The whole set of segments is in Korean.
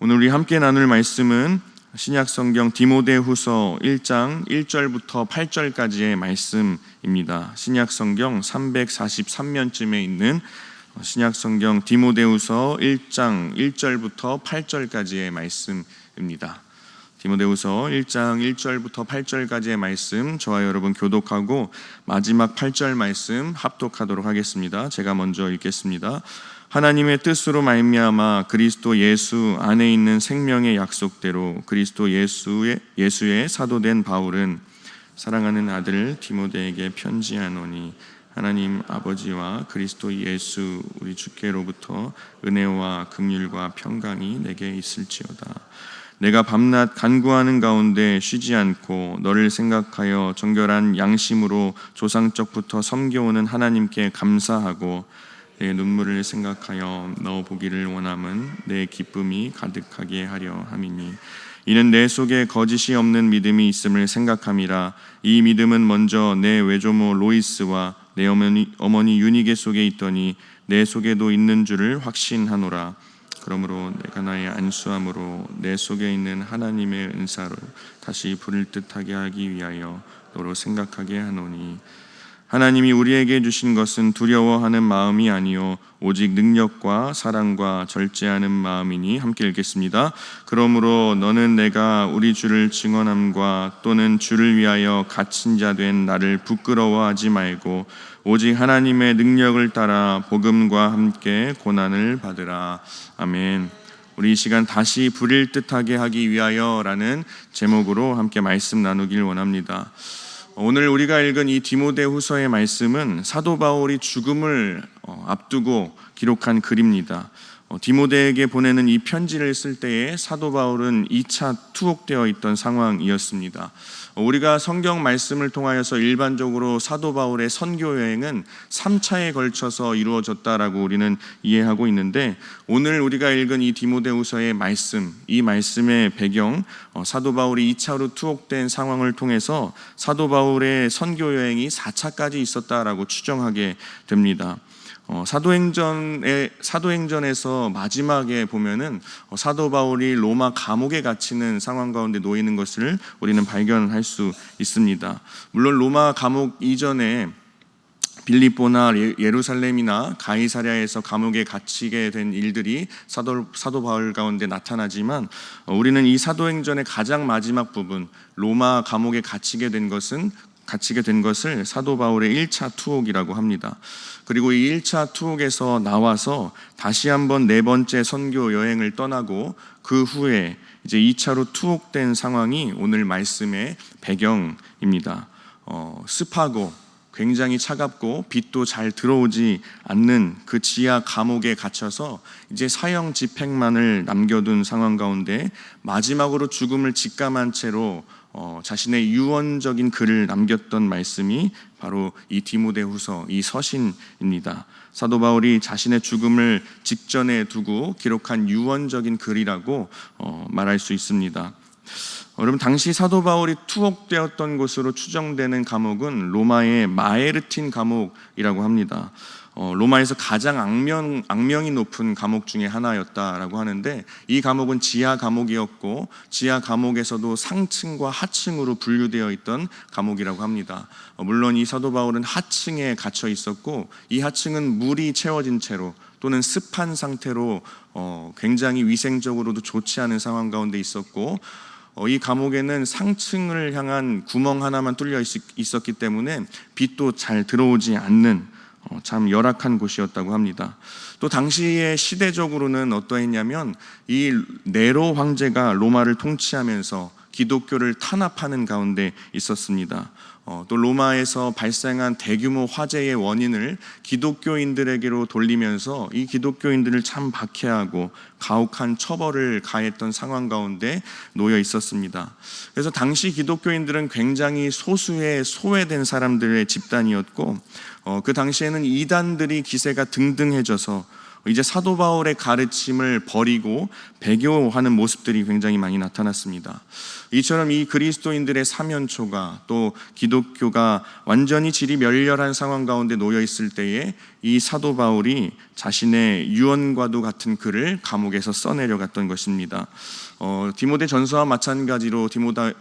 오늘 우리 함께 나눌 말씀은 신약성경 디모데후서 1장 1절부터 8절까지의 말씀입니다. 신약성경 343면쯤에 있는 신약성경 디모데후서 1장 1절부터 8절까지의 말씀입니다. 디모데후서 1장 1절부터 8절까지의 말씀 저와 여러분 교독하고 마지막 8절 말씀 합독하도록 하겠습니다. 제가 먼저 읽겠습니다. 하나님의 뜻으로 말미암아 그리스도 예수 안에 있는 생명의 약속대로 그리스도 예수의 사도된 바울은 사랑하는 아들 디모데에게 편지하노니 하나님 아버지와 그리스도 예수 우리 주께로부터 은혜와 긍휼과 평강이 내게 있을지어다. 내가 밤낮 간구하는 가운데 쉬지 않고 너를 생각하여 정결한 양심으로 조상적부터 섬겨오는 하나님께 감사하고 내 눈물을 생각하여 너 보기를 원함은 내 기쁨이 가득하게 하려 함이니 이는 내 속에 거짓이 없는 믿음이 있음을 생각함이라. 이 믿음은 먼저 내 외조모 로이스와 내 어머니 유니게 속에 있더니 내 속에도 있는 줄을 확신하노라. 그러므로 내가 나의 안수함으로 내 속에 있는 하나님의 은사로 다시 부를 듯하게 하기 위하여 너로 생각하게 하노니 하나님이 우리에게 주신 것은 두려워하는 마음이 아니요 오직 능력과 사랑과 절제하는 마음이니. 함께 읽겠습니다. 그러므로 너는 내가 우리 주를 증언함과 또는 주를 위하여 갇힌 자 된 나를 부끄러워하지 말고 오직 하나님의 능력을 따라 복음과 함께 고난을 받으라. 아멘. 우리 이 시간 다시 부릴 듯하게 하기 위하여라는 제목으로 함께 말씀 나누길 원합니다. 오늘 우리가 읽은 이 디모데후서의 말씀은 사도 바울이 죽음을 앞두고 기록한 글입니다. 디모데에게 보내는 이 편지를 쓸 때에 사도 바울은 2차 투옥되어 있던 상황이었습니다. 우리가 성경 말씀을 통하여서 일반적으로 사도 바울의 선교 여행은 3차에 걸쳐서 이루어졌다라고 우리는 이해하고 있는데, 오늘 우리가 읽은 이 디모데후서의 말씀, 이 말씀의 배경, 사도 바울이 2차로 투옥된 상황을 통해서 사도 바울의 선교 여행이 4차까지 있었다라고 추정하게 됩니다. 사도행전에서 마지막에 보면은 사도 바울이 로마 감옥에 갇히는 상황 가운데 놓여 있는 것을 우리는 발견할 수 있습니다. 물론 로마 감옥 이전에 빌립보나 예루살렘이나 가이사랴에서 감옥에 갇히게 된 일들이 사도 바울 가운데 나타나지만, 우리는 이 사도행전의 가장 마지막 부분 로마 감옥에 갇히게 된 것을 사도 바울의 1차 투옥이라고 합니다. 그리고 이 1차 투옥에서 나와서 다시 한번 네 번째 선교 여행을 떠나고 그 후에 이제 2차로 투옥된 상황이 오늘 말씀의 배경입니다. 습하고 굉장히 차갑고 빛도 잘 들어오지 않는 그 지하 감옥에 갇혀서 이제 사형 집행만을 남겨둔 상황 가운데 마지막으로 죽음을 직감한 채로 자신의 유언적인 글을 남겼던 말씀이 바로 이 디모데후서, 이 서신입니다. 사도 바울이 자신의 죽음을 직전에 두고 기록한 유언적인 글이라고 말할 수 있습니다. 여러분, 당시 사도 바울이 투옥되었던 곳으로 추정되는 감옥은 로마의 마에르틴 감옥이라고 합니다. 로마에서 가장 악명이 높은 감옥 중에 하나였다라고 하는데, 이 감옥은 지하 감옥이었고 지하 감옥에서도 상층과 하층으로 분류되어 있던 감옥이라고 합니다. 물론 이 사도 바울은 하층에 갇혀 있었고, 이 하층은 물이 채워진 채로 또는 습한 상태로 굉장히 위생적으로도 좋지 않은 상황 가운데 있었고, 이 감옥에는 상층을 향한 구멍 하나만 뚫려 있었기 때문에 빛도 잘 들어오지 않는 참 열악한 곳이었다고 합니다. 또 당시의 시대적으로는 어떠했냐면, 이 네로 황제가 로마를 통치하면서 기독교를 탄압하는 가운데 있었습니다. 또 로마에서 발생한 대규모 화재의 원인을 기독교인들에게로 돌리면서 이 기독교인들을 참 박해하고 가혹한 처벌을 가했던 상황 가운데 놓여 있었습니다. 그래서 당시 기독교인들은 굉장히 소수의 소외된 사람들의 집단이었고, 그 당시에는 이단들이 기세가 등등해져서 이제 사도 바울의 가르침을 버리고 배교하는 모습들이 굉장히 많이 나타났습니다. 이처럼 이 그리스도인들의 사면초가 또 기독교가 완전히 질이 멸렬한 상황 가운데 놓여 있을 때에 이 사도 바울이 자신의 유언과도 같은 글을 감옥에서 써내려갔던 것입니다. 디모데 전서와 마찬가지로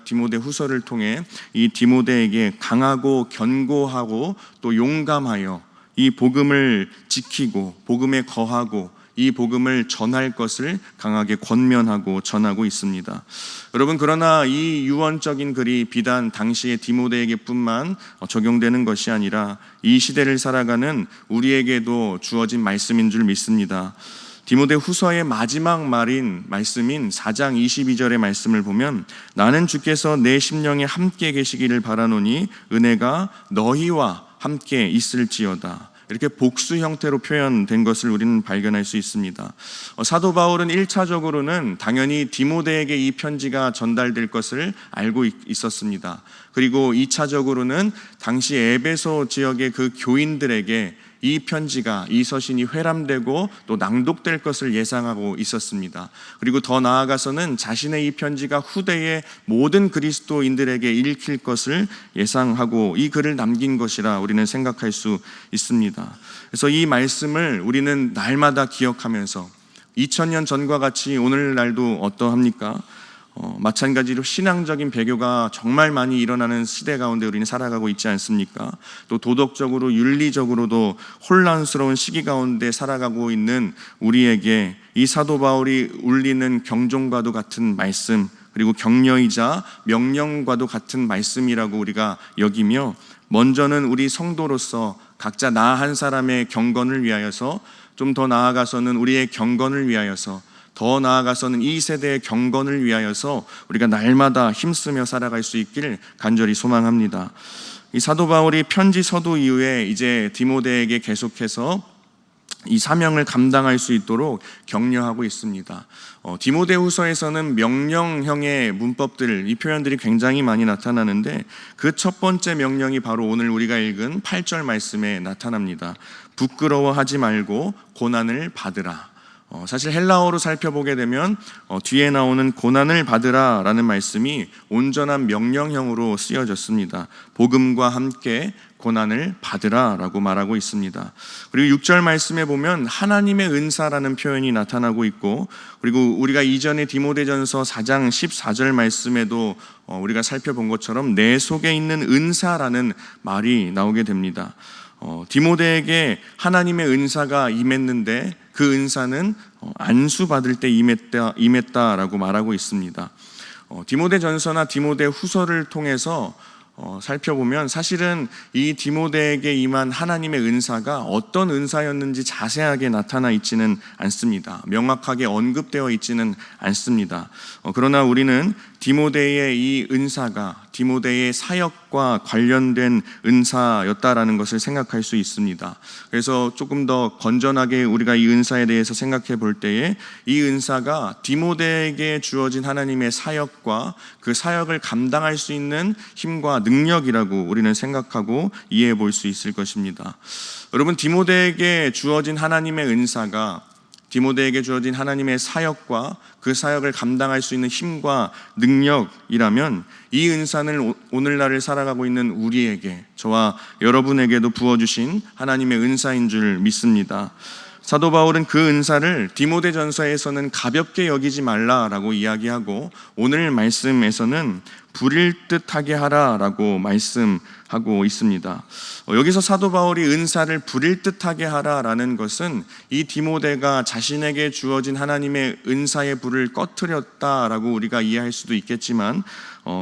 디모데 후서를 통해 이 디모데에게 강하고 견고하고 또 용감하여 이 복음을 지키고 복음에 거하고 이 복음을 전할 것을 강하게 권면하고 전하고 있습니다. 여러분, 그러나 이 유언적인 글이 비단 당시의 디모데에게뿐만 적용되는 것이 아니라 이 시대를 살아가는 우리에게도 주어진 말씀인 줄 믿습니다. 디모데 후서의 마지막 말씀인 4장 22절의 말씀을 보면 나는 주께서 내 심령에 함께 계시기를 바라노니 은혜가 너희와 함께 있을지어다. 이렇게 복수 형태로 표현된 것을 우리는 발견할 수 있습니다. 사도 바울은 1차적으로는 당연히 디모데에게 이 편지가 전달될 것을 알고 있었습니다. 그리고 2차적으로는 당시 에베소 지역의 그 교인들에게 이 편지가, 이 서신이 회람되고 또 낭독될 것을 예상하고 있었습니다. 그리고 더 나아가서는 자신의 이 편지가 후대의 모든 그리스도인들에게 읽힐 것을 예상하고 이 글을 남긴 것이라 우리는 생각할 수 있습니다. 그래서 이 말씀을 우리는 날마다 기억하면서 2000년 전과 같이 오늘날도 어떠합니까? 마찬가지로 신앙적인 배교가 정말 많이 일어나는 시대 가운데 우리는 살아가고 있지 않습니까? 또 도덕적으로 윤리적으로도 혼란스러운 시기 가운데 살아가고 있는 우리에게 이 사도 바울이 울리는 경종과도 같은 말씀, 그리고 격려이자 명령과도 같은 말씀이라고 우리가 여기며, 먼저는 우리 성도로서 각자 나 한 사람의 경건을 위하여서, 좀 더 나아가서는 우리의 경건을 위하여서, 더 나아가서는 이 세대의 경건을 위하여서 우리가 날마다 힘쓰며 살아갈 수 있기를 간절히 소망합니다. 이 사도 바울이 편지 서두 이후에 이제 디모데에게 계속해서 이 사명을 감당할 수 있도록 격려하고 있습니다. 디모데후서에서는 명령형의 문법들, 이 표현들이 굉장히 많이 나타나는데 그 첫 번째 명령이 바로 오늘 우리가 읽은 8절 말씀에 나타납니다. 부끄러워하지 말고 고난을 받으라. 사실 헬라어로 살펴보게 되면 뒤에 나오는 고난을 받으라 라는 말씀이 온전한 명령형으로 쓰여졌습니다. 복음과 함께 고난을 받으라 라고 말하고 있습니다. 그리고 6절 말씀에 보면 하나님의 은사라는 표현이 나타나고 있고, 그리고 우리가 이전에 디모데전서 4장 14절 말씀에도 우리가 살펴본 것처럼 내 속에 있는 은사라는 말이 나오게 됩니다. 디모데에게 하나님의 은사가 임했는데 그 은사는 안수받을 때 임했다라고 말하고 있습니다. 디모데전서나 디모데후서를 통해서 살펴보면 사실은 이 디모데에게 임한 하나님의 은사가 어떤 은사였는지 자세하게 나타나 있지는 않습니다. 명확하게 언급되어 있지는 않습니다. 그러나 우리는 디모데의 이 은사가 디모데의 사역과 관련된 은사였다라는 것을 생각할 수 있습니다. 그래서 조금 더 건전하게 우리가 이 은사에 대해서 생각해 볼 때에 이 은사가 디모데에게 주어진 하나님의 사역과 그 사역을 감당할 수 있는 힘과 능력이라고 우리는 생각하고 이해해 볼 수 있을 것입니다. 여러분, 디모데에게 주어진 하나님의 은사가 디모데에게 주어진 하나님의 사역과 그 사역을 감당할 수 있는 힘과 능력이라면 이 은사는 오늘날을 살아가고 있는 우리에게, 저와 여러분에게도 부어주신 하나님의 은사인 줄 믿습니다. 사도 바울은 그 은사를 디모데전서에서는 가볍게 여기지 말라라고 이야기하고 오늘 말씀에서는 부릴 듯하게 하라라고 말씀하고 있습니다. 여기서 사도 바울이 은사를 부릴 듯하게 하라라는 것은 이 디모데가 자신에게 주어진 하나님의 은사의 불을 꺼트렸다라고 우리가 이해할 수도 있겠지만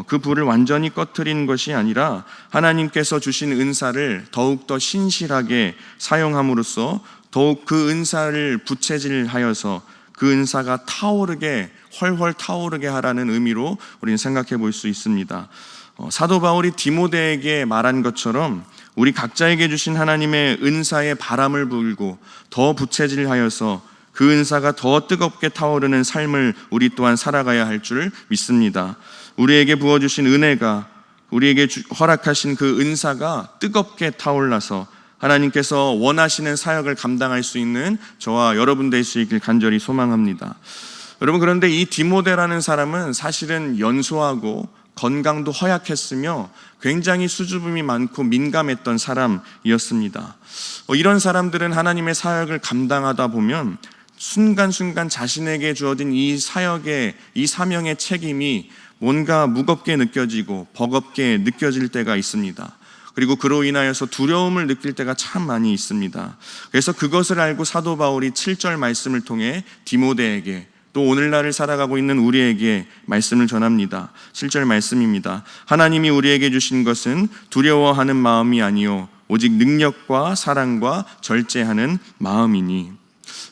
그 불을 완전히 꺼트린 것이 아니라 하나님께서 주신 은사를 더욱더 신실하게 사용함으로써 더욱 그 은사를 부채질하여서 그 은사가 타오르게, 훨훨 타오르게 하라는 의미로 우리는 생각해 볼 수 있습니다. 사도 바울이 디모데에게 말한 것처럼 우리 각자에게 주신 하나님의 은사에 바람을 불고 더 부채질하여서 그 은사가 더 뜨겁게 타오르는 삶을 우리 또한 살아가야 할 줄 믿습니다. 우리에게 부어주신 은혜가, 우리에게 허락하신 그 은사가 뜨겁게 타올라서 하나님께서 원하시는 사역을 감당할 수 있는 저와 여러분 될 수 있길 간절히 소망합니다. 여러분, 그런데 이 디모데라는 사람은 사실은 연소하고 건강도 허약했으며 굉장히 수줍음이 많고 민감했던 사람이었습니다. 이런 사람들은 하나님의 사역을 감당하다 보면 순간순간 자신에게 주어진 이 사역의, 이 사명의 책임이 뭔가 무겁게 느껴지고 버겁게 느껴질 때가 있습니다. 그리고 그로 인하여서 두려움을 느낄 때가 참 많이 있습니다. 그래서 그것을 알고 사도 바울이 7절 말씀을 통해 디모데에게, 또 오늘날을 살아가고 있는 우리에게 말씀을 전합니다. 7절 말씀입니다. 하나님이 우리에게 주신 것은 두려워하는 마음이 아니요 오직 능력과 사랑과 절제하는 마음이니.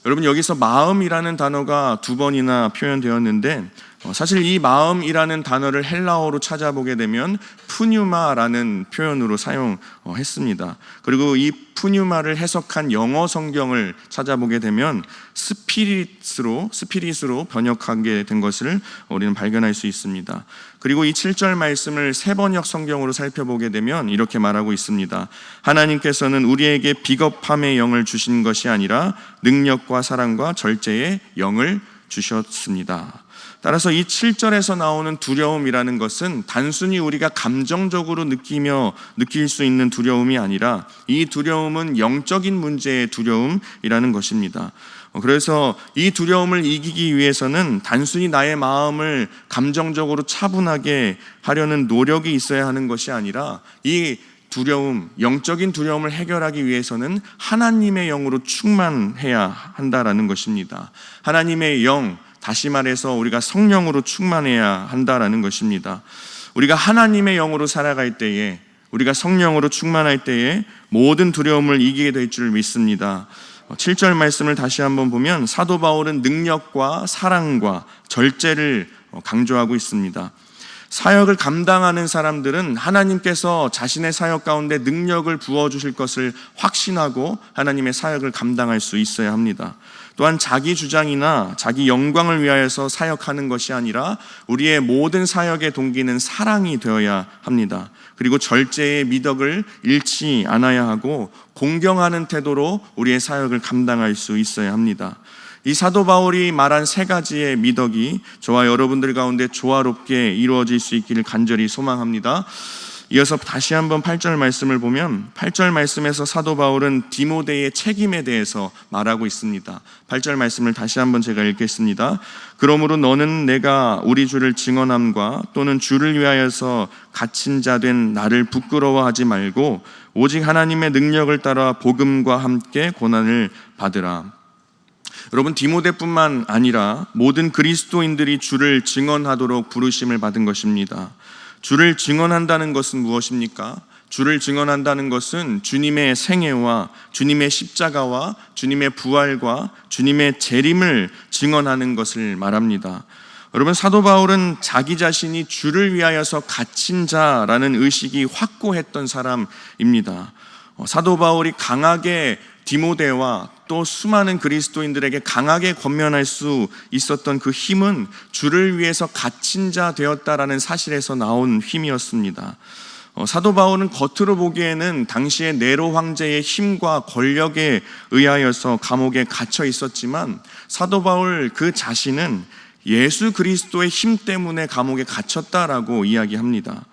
여러분, 여기서 마음이라는 단어가 2번이나 표현되었는데 사실 이 마음이라는 단어를 헬라어로 찾아보게 되면 푸뉴마라는 표현으로 사용했습니다. 그리고 이 푸뉴마를 해석한 영어 성경을 찾아보게 되면 스피릿으로 번역하게 된 것을 우리는 발견할 수 있습니다. 그리고 이 7절 말씀을 세번역 성경으로 살펴보게 되면 이렇게 말하고 있습니다. 하나님께서는 우리에게 비겁함의 영을 주신 것이 아니라 능력과 사랑과 절제의 영을 주셨습니다. 따라서 이 7절에서 나오는 두려움이라는 것은 단순히 우리가 감정적으로 느낄 수 있는 두려움이 아니라 이 두려움은 영적인 문제의 두려움이라는 것입니다. 그래서 이 두려움을 이기기 위해서는 단순히 나의 마음을 감정적으로 차분하게 하려는 노력이 있어야 하는 것이 아니라 이 두려움, 영적인 두려움을 해결하기 위해서는 하나님의 영으로 충만해야 한다라는 것입니다. 하나님의 영, 다시 말해서 우리가 성령으로 충만해야 한다라는 것입니다. 우리가 하나님의 영으로 살아갈 때에, 우리가 성령으로 충만할 때에 모든 두려움을 이기게 될 줄 믿습니다. 7절 말씀을 다시 한번 보면 사도 바울은 능력과 사랑과 절제를 강조하고 있습니다. 사역을 감당하는 사람들은 하나님께서 자신의 사역 가운데 능력을 부어주실 것을 확신하고 하나님의 사역을 감당할 수 있어야 합니다. 또한 자기 주장이나 자기 영광을 위하여서 사역하는 것이 아니라 우리의 모든 사역의 동기는 사랑이 되어야 합니다. 그리고 절제의 미덕을 잃지 않아야 하고 공경하는 태도로 우리의 사역을 감당할 수 있어야 합니다. 이 사도 바울이 말한 3가지의 미덕이 저와 여러분들 가운데 조화롭게 이루어질 수 있기를 간절히 소망합니다. 이어서 다시 한번 8절 말씀을 보면 8절 말씀에서 사도 바울은 디모데의 책임에 대해서 말하고 있습니다. 8절 말씀을 다시 한번 제가 읽겠습니다. 그러므로 너는 내가 우리 주를 증언함과 또는 주를 위하여서 갇힌 자 된 나를 부끄러워하지 말고 오직 하나님의 능력을 따라 복음과 함께 고난을 받으라. 여러분, 디모데뿐만 아니라 모든 그리스도인들이 주를 증언하도록 부르심을 받은 것입니다. 주를 증언한다는 것은 무엇입니까? 주를 증언한다는 것은 주님의 생애와 주님의 십자가와 주님의 부활과 주님의 재림을 증언하는 것을 말합니다. 여러분, 사도 바울은 자기 자신이 주를 위하여서 갇힌 자라는 의식이 확고했던 사람입니다. 사도 바울이 강하게 디모데와 또 수많은 그리스도인들에게 강하게 권면할 수 있었던 그 힘은 주를 위해서 갇힌 자 되었다라는 사실에서 나온 힘이었습니다. 사도 바울은 겉으로 보기에는 당시의 네로 황제의 힘과 권력에 의하여서 감옥에 갇혀 있었지만 사도 바울 그 자신은 예수 그리스도의 힘 때문에 감옥에 갇혔다라고 이야기합니다.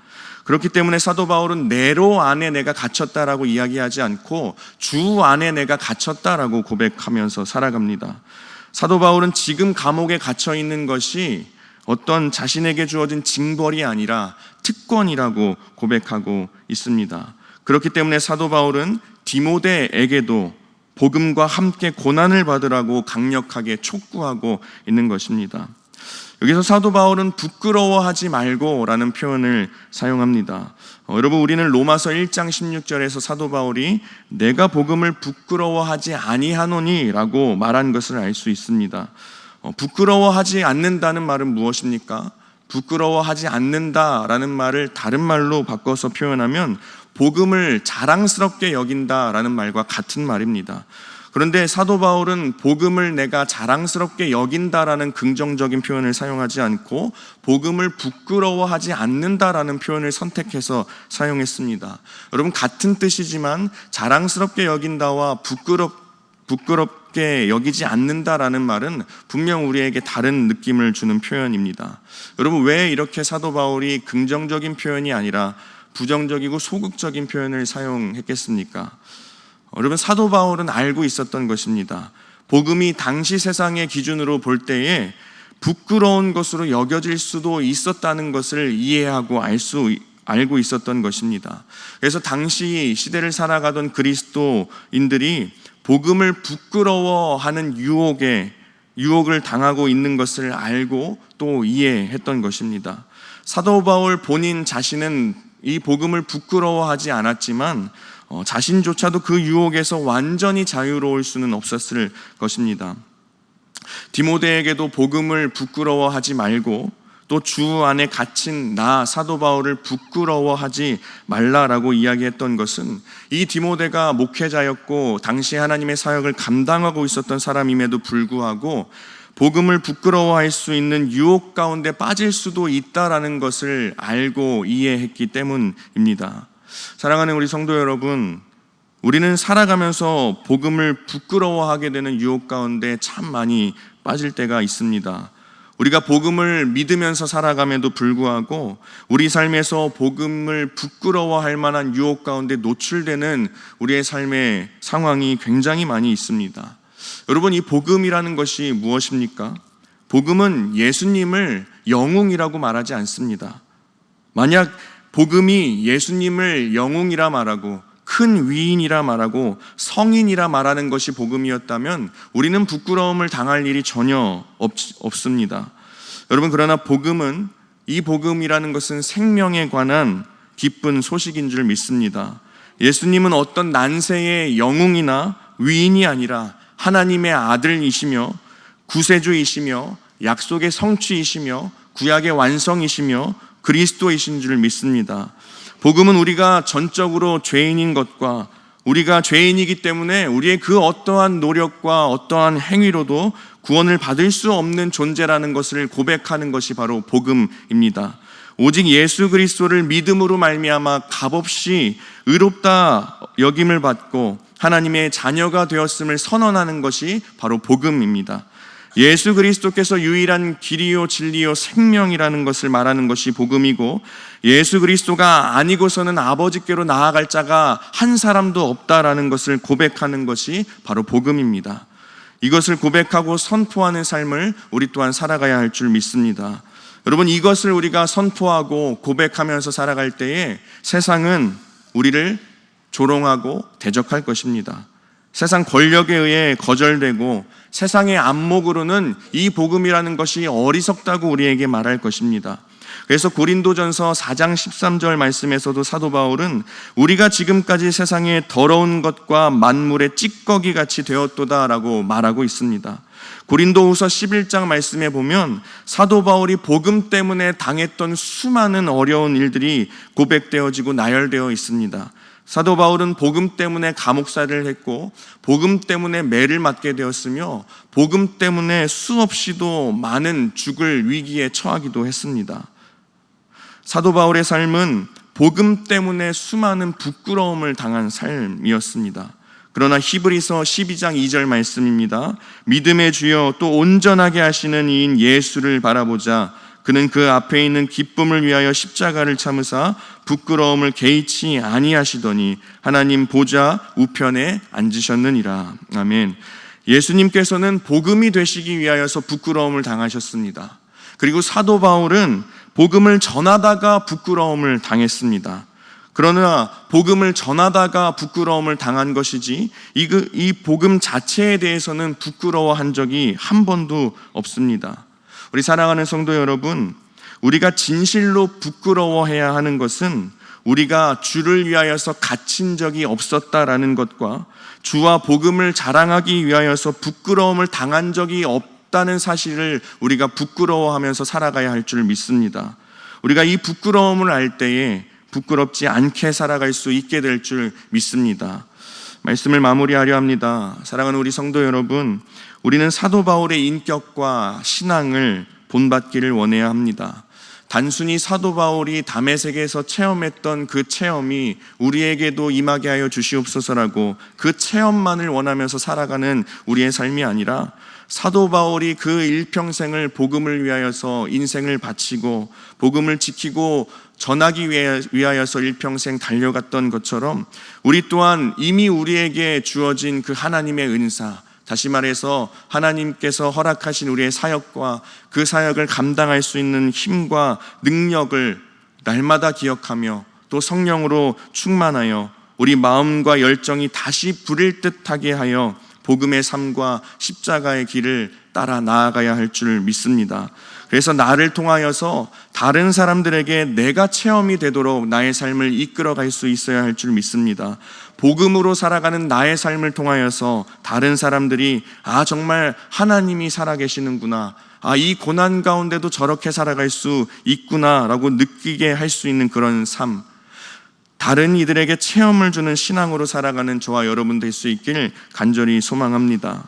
그렇기 때문에 사도 바울은 네로 안에 내가 갇혔다라고 이야기하지 않고 주 안에 내가 갇혔다라고 고백하면서 살아갑니다. 사도 바울은 지금 감옥에 갇혀 있는 것이 어떤 자신에게 주어진 징벌이 아니라 특권이라고 고백하고 있습니다. 그렇기 때문에 사도 바울은 디모데에게도 복음과 함께 고난을 받으라고 강력하게 촉구하고 있는 것입니다. 여기서 사도 바울은 부끄러워하지 말고 라는 표현을 사용합니다. 여러분, 우리는 로마서 1장 16절에서 사도 바울이 내가 복음을 부끄러워하지 아니하노니 라고 말한 것을 알 수 있습니다. 부끄러워하지 않는다는 말은 무엇입니까? 부끄러워하지 않는다라는 말을 다른 말로 바꿔서 표현하면 복음을 자랑스럽게 여긴다라는 말과 같은 말입니다. 그런데 사도 바울은 복음을 내가 자랑스럽게 여긴다라는 긍정적인 표현을 사용하지 않고 복음을 부끄러워하지 않는다라는 표현을 선택해서 사용했습니다. 여러분, 같은 뜻이지만 자랑스럽게 여긴다와 부끄럽게 여기지 않는다라는 말은 분명 우리에게 다른 느낌을 주는 표현입니다. 여러분, 왜 이렇게 사도 바울이 긍정적인 표현이 아니라 부정적이고 소극적인 표현을 사용했겠습니까? 여러분, 사도 바울은 알고 있었던 것입니다. 복음이 당시 세상의 기준으로 볼 때에 부끄러운 것으로 여겨질 수도 있었다는 것을 이해하고 알고 있었던 것입니다. 그래서 당시 시대를 살아가던 그리스도인들이 복음을 부끄러워하는 유혹을 당하고 있는 것을 알고 또 이해했던 것입니다. 사도 바울 본인 자신은 이 복음을 부끄러워하지 않았지만 자신조차도 그 유혹에서 완전히 자유로울 수는 없었을 것입니다. 디모데에게도 복음을 부끄러워하지 말고 또 주 안에 갇힌 나 사도 바울을 부끄러워하지 말라라고 이야기했던 것은 이 디모데가 목회자였고 당시 하나님의 사역을 감당하고 있었던 사람임에도 불구하고 복음을 부끄러워할 수 있는 유혹 가운데 빠질 수도 있다라는 것을 알고 이해했기 때문입니다. 사랑하는 우리 성도 여러분, 우리는 살아가면서 복음을 부끄러워하게 되는 유혹 가운데 참 많이 빠질 때가 있습니다. 우리가 복음을 믿으면서 살아감에도 불구하고 우리 삶에서 복음을 부끄러워할 만한 유혹 가운데 노출되는 우리의 삶의 상황이 굉장히 많이 있습니다. 여러분, 이 복음이라는 것이 무엇입니까? 복음은 예수님을 영웅이라고 말하지 않습니다. 만약 복음이 예수님을 영웅이라 말하고 큰 위인이라 말하고 성인이라 말하는 것이 복음이었다면 우리는 부끄러움을 당할 일이 전혀 없습니다. 여러분, 그러나 복음은, 이 복음이라는 것은 생명에 관한 기쁜 소식인 줄 믿습니다. 예수님은 어떤 난세의 영웅이나 위인이 아니라 하나님의 아들이시며 구세주이시며 약속의 성취이시며 구약의 완성이시며 그리스도이신 줄 믿습니다. 복음은 우리가 전적으로 죄인인 것과 우리가 죄인이기 때문에 우리의 그 어떠한 노력과 어떠한 행위로도 구원을 받을 수 없는 존재라는 것을 고백하는 것이 바로 복음입니다. 오직 예수 그리스도를 믿음으로 말미암아 값없이 의롭다 여김을 받고 하나님의 자녀가 되었음을 선언하는 것이 바로 복음입니다. 예수 그리스도께서 유일한 길이요 진리요 생명이라는 것을 말하는 것이 복음이고, 예수 그리스도가 아니고서는 아버지께로 나아갈 자가 한 사람도 없다라는 것을 고백하는 것이 바로 복음입니다. 이것을 고백하고 선포하는 삶을 우리 또한 살아가야 할 줄 믿습니다. 여러분, 이것을 우리가 선포하고 고백하면서 살아갈 때에 세상은 우리를 조롱하고 대적할 것입니다. 세상 권력에 의해 거절되고 세상의 안목으로는 이 복음이라는 것이 어리석다고 우리에게 말할 것입니다. 그래서 고린도전서 4장 13절 말씀에서도 사도 바울은 우리가 지금까지 세상의 더러운 것과 만물의 찌꺼기 같이 되었도다라고 말하고 있습니다. 고린도후서 11장 말씀에 보면 사도 바울이 복음 때문에 당했던 수많은 어려운 일들이 고백되어지고 나열되어 있습니다. 사도 바울은 복음 때문에 감옥살이를 했고 복음 때문에 매를 맞게 되었으며 복음 때문에 수없이도 많은 죽을 위기에 처하기도 했습니다. 사도 바울의 삶은 복음 때문에 수많은 부끄러움을 당한 삶이었습니다. 그러나 히브리서 12장 2절 말씀입니다. 믿음의 주여 또 온전하게 하시는 이인 예수를 바라보자. 그는 그 앞에 있는 기쁨을 위하여 십자가를 참으사 부끄러움을 개의치 아니하시더니 하나님 보좌 우편에 앉으셨느니라. 아멘. 예수님께서는 복음이 되시기 위하여서 부끄러움을 당하셨습니다. 그리고 사도 바울은 복음을 전하다가 부끄러움을 당했습니다. 그러나 복음을 전하다가 부끄러움을 당한 것이지 이 복음 자체에 대해서는 부끄러워한 적이 한 번도 없습니다. 우리 사랑하는 성도 여러분, 우리가 진실로 부끄러워해야 하는 것은 우리가 주를 위하여서 갇힌 적이 없었다라는 것과 주와 복음을 자랑하기 위하여서 부끄러움을 당한 적이 없다는 사실을 우리가 부끄러워하면서 살아가야 할 줄 믿습니다. 우리가 이 부끄러움을 알 때에 부끄럽지 않게 살아갈 수 있게 될 줄 믿습니다. 말씀을 마무리하려 합니다. 사랑하는 우리 성도 여러분, 우리는 사도 바울의 인격과 신앙을 본받기를 원해야 합니다. 단순히 사도 바울이 다메섹에서 체험했던 그 체험이 우리에게도 임하게 하여 주시옵소서라고 그 체험만을 원하면서 살아가는 우리의 삶이 아니라, 사도 바울이 그 일평생을 복음을 위하여서 인생을 바치고 복음을 지키고 전하기 위하여서 일평생 달려갔던 것처럼, 우리 또한 이미 우리에게 주어진 그 하나님의 은사, 다시 말해서 하나님께서 허락하신 우리의 사역과 그 사역을 감당할 수 있는 힘과 능력을 날마다 기억하며 또 성령으로 충만하여 우리 마음과 열정이 다시 불일 듯하게 하여 복음의 삶과 십자가의 길을 따라 나아가야 할 줄 믿습니다. 그래서 나를 통하여서 다른 사람들에게 내가 체험이 되도록 나의 삶을 이끌어갈 수 있어야 할 줄 믿습니다. 복음으로 살아가는 나의 삶을 통하여서 다른 사람들이 정말 하나님이 살아계시는구나, 이 고난 가운데도 저렇게 살아갈 수 있구나 라고 느끼게 할 수 있는 그런 삶, 다른 이들에게 체험을 주는 신앙으로 살아가는 저와 여러분 될 수 있길 간절히 소망합니다.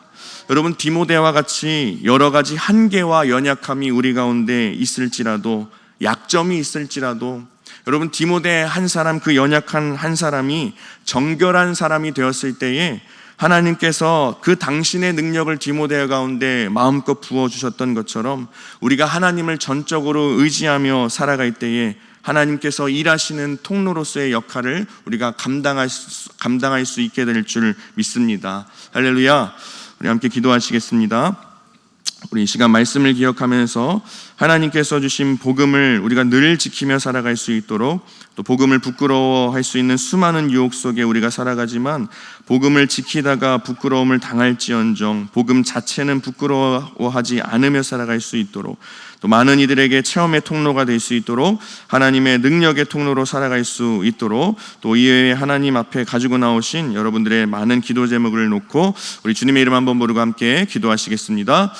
여러분, 디모데와 같이 여러 가지 한계와 연약함이 우리 가운데 있을지라도, 약점이 있을지라도, 여러분, 디모데 한 사람, 그 연약한 한 사람이 정결한 사람이 되었을 때에 하나님께서 그 당신의 능력을 디모데 가운데 마음껏 부어주셨던 것처럼, 우리가 하나님을 전적으로 의지하며 살아갈 때에 하나님께서 일하시는 통로로서의 역할을 우리가 감당할 수 있게 될 줄 믿습니다. 할렐루야. 우리 함께 기도하시겠습니다. 우리 이 시간 말씀을 기억하면서 하나님께서 주신 복음을 우리가 늘 지키며 살아갈 수 있도록, 또 복음을 부끄러워할 수 있는 수많은 유혹 속에 우리가 살아가지만 복음을 지키다가 부끄러움을 당할지언정 복음 자체는 부끄러워하지 않으며 살아갈 수 있도록, 또 많은 이들에게 체험의 통로가 될 수 있도록, 하나님의 능력의 통로로 살아갈 수 있도록, 또 이외에 하나님 앞에 가지고 나오신 여러분들의 많은 기도 제목을 놓고 우리 주님의 이름 한번 부르고 함께 기도하시겠습니다.